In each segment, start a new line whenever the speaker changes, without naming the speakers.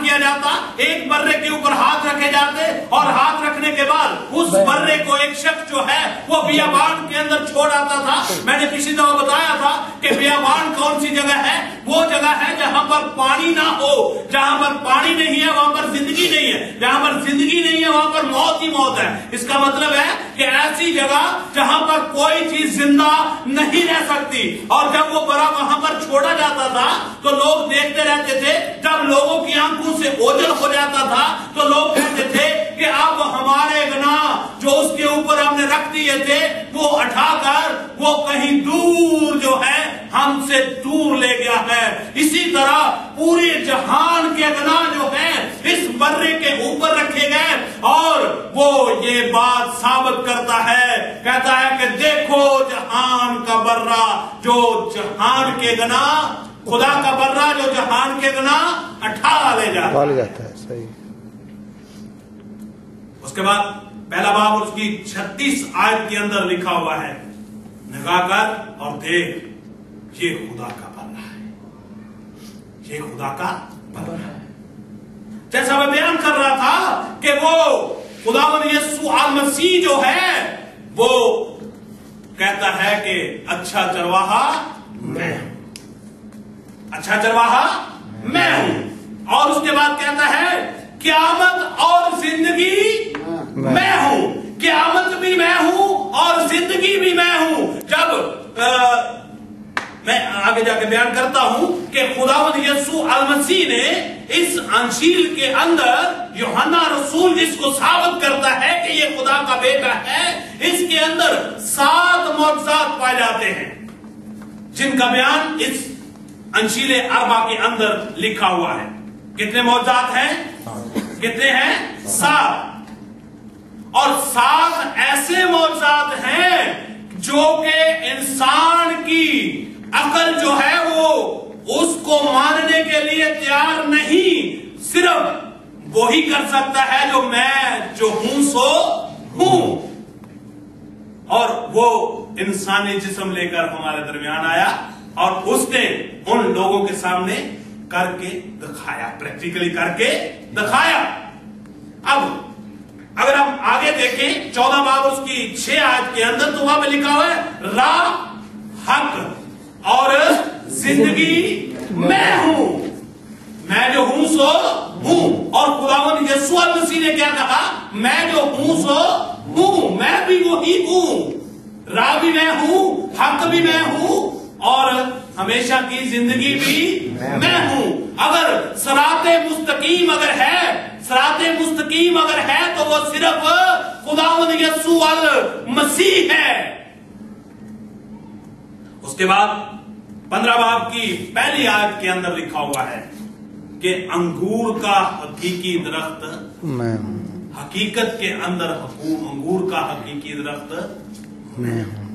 کیا جاتا, ایک برے کے اوپر ہاتھ رکھے جاتے اور ہاتھ رکھنے کے بعد اس برے کو ایک شخص جو ہے وہ بیابان کے اندر چھوڑ آتا تھا. میں نے کسی دفعہ بتایا تھا کہ بیابان کون سی جگہ ہے؟ وہ جگہ ہے جہاں پر پانی نہ ہو. جہاں پر پانی نہیں ہے وہاں پر زندگی نہیں ہے, جہاں پر زندگی نہیں ہے وہاں پر موت ہی موت ہے. اس کا مطلب ہے کہ ایسی جگہ جہاں پر کوئی چیز زندہ نہیں رہ سکتی. اور جب وہ برا وہاں پر چھوڑا جاتا تھا تو لوگ دیکھتے رہتے تھے. جب لوگوں کی آنکھوں سے اوجھل ہو جاتا تھا تو لوگ کہتے تھے کہ اب ہمارے گناہ جو اس کے اوپر ہم نے رکھ دیے تھے وہ اٹھا کر وہ کہیں دور جو ہے ہم سے دور لے گیا ہے. اسی طرح پورے جہان کے گناہ جو ہیں اس برے کے اوپر رکھے گئے اور وہ یہ بات ثابت کرتا ہے, کہتا ہے کہ دیکھو جہان کا برہ جو جہان کے گناہ, خدا کا برہ جو جہان کے گناہ اٹھا لے جاتا ہے.
صحیح.
اس کے بعد پہلا باب اور اس کی 36 آیت کے اندر لکھا ہوا ہے, نگاہ کر اور دیکھ یہ خدا کا برہ ہے, یہ خدا کا برہ ہے. جیسا میں بیان کر رہا تھا کہ وہ خداوند یسوع مسیح جو ہے وہ کہتا ہے کہ اچھا چرواہا میں ہوں, اچھا چرواہا میں ہوں. اور اس کے بعد کہتا ہے قیامت اور زندگی میں ہوں, قیامت بھی میں ہوں اور زندگی بھی میں ہوں. جب میں آگے جا کے بیان کرتا ہوں کہ خداوند یسوع المسیح نے اس انجیل کے اندر یوحنا رسول جس کو ثابت کرتا ہے کہ یہ خدا کا بیٹا ہے, اس کے اندر 7 معجزات پائے جاتے ہیں جن کا بیان اس انجیل اربع کے اندر لکھا ہوا ہے. کتنے معجزات ہیں؟ کتنے ہیں؟ 7. اور 7 ایسے معجزات ہیں جو کہ انسان کی عقل جو ہے وہ اس کو ماننے کے لیے تیار نہیں. صرف وہی کر سکتا ہے جو میں جو ہوں سو ہوں. اور وہ انسانی جسم لے کر ہمارے درمیان آیا اور اس نے ان لوگوں کے سامنے کر کے دکھایا, پریکٹیکلی کر کے دکھایا. اب اگر ہم آگے دیکھیں 14 باب اس کی 6 آیت کے اندر تو وہاں پہ لکھا ہوا ہے راہ, حق اور زندگی میں ہوں, میں جو ہوں سو ہوں. اور خداوند یسوع مسیح نے کیا کہا؟ میں جو ہوں سو ہوں, میں بھی وہی ہوں, راہ بھی میں ہوں, حق بھی میں ہوں اور ہمیشہ کی زندگی بھی میں ہوں. اگر صراط مستقیم اگر ہے, صراط مستقیم اگر ہے تو وہ صرف خداوند یسوع المسیح ہے. اس کے بعد 15 باب کی پہلی آیت کے اندر لکھا ہوا ہے کہ انگور کا حقیقی درخت
میں ہوں,
حقیقت کے اندر انگور کا حقیقی درخت
میں ہوں.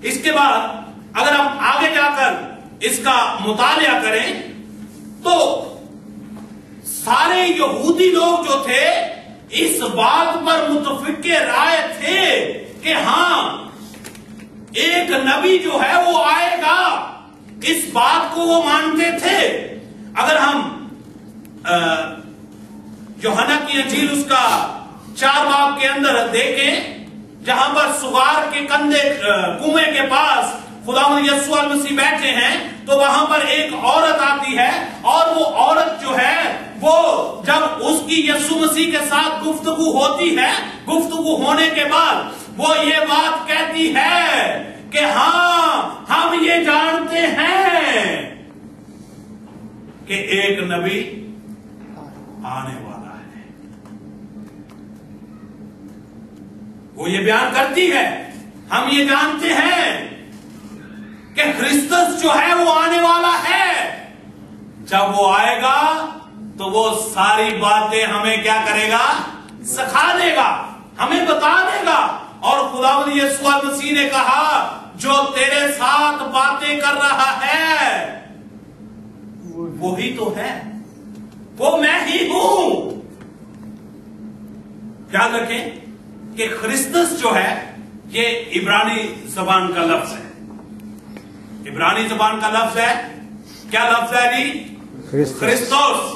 اس کے بعد اگر ہم آگے جا کر اس کا مطالعہ کریں تو سارے یہودی لوگ جو تھے اس بات پر متفق رائے تھے کہ ہاں ایک نبی جو ہے وہ آئے گا. اس بات کو وہ مانتے تھے. اگر ہم یوحنا کی انجیل اس کا 4 باب کے اندر دیکھیں جہاں پر سوار کے کندھے کنویں کے پاس خداوند یسوع المسیح بیٹھے ہیں تو وہاں پر ایک عورت آتی ہے اور وہ عورت جو ہے وہ جب اس کی یسوع مسیح کے ساتھ گفتگو ہوتی ہے, گفتگو ہونے کے بعد وہ یہ بات کہتی ہے کہ ہاں ہم یہ جانتے ہیں کہ ایک نبی آنے والا ہے. وہ یہ بیان کرتی ہے ہم یہ جانتے ہیں کہ کرسٹس جو ہے وہ آنے والا ہے. جب وہ آئے گا تو وہ ساری باتیں ہمیں کیا کرے گا؟ سکھا دے گا, ہمیں بتا دے گا. اور خداوند یسوع مسیح نے کہا جو تیرے ساتھ باتیں کر رہا ہے وہی تو ہے, وہ میں ہی ہوں. یاد رکھیں کہ کرسٹس جو ہے یہ عبرانی زبان کا لفظ ہے. عبرانی زبان کا لفظ ہے, کیا لفظ ہے جی؟ کرسٹوس.